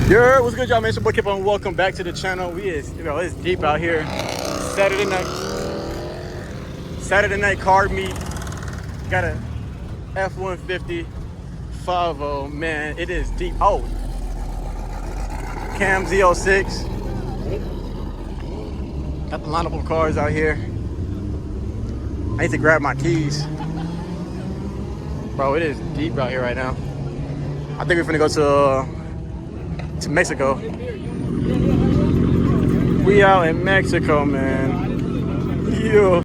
Yo, what's good, y'all, man? It's your boy Kippolized. Welcome back to the channel. It's deep out here. Saturday night card meet. Got a F-150 5.0, man. It is deep. Oh, Cam Z06. Got the lineup of cars out here. I need to grab my keys. Bro, it is deep out here right now. I think we're finna go to Mexico. We out in Mexico, man. Yo.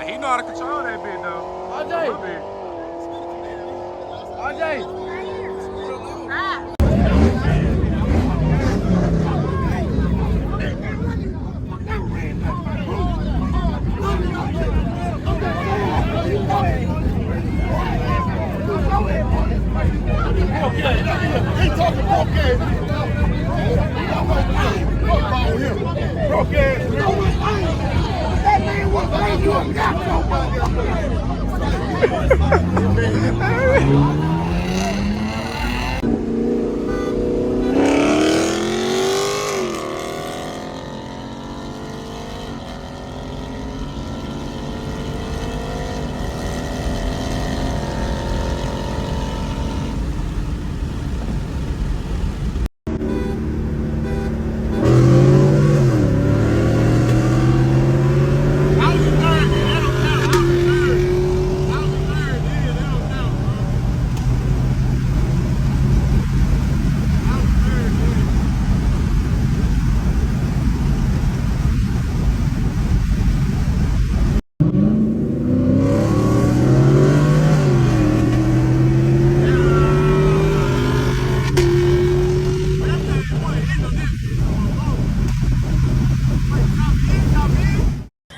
He know how to control that bit though. RJ. He talking broke ass. Fuck wrong with him? Broke ass. That man was like you a got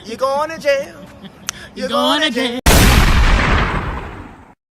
You going to jail. You're going to jail.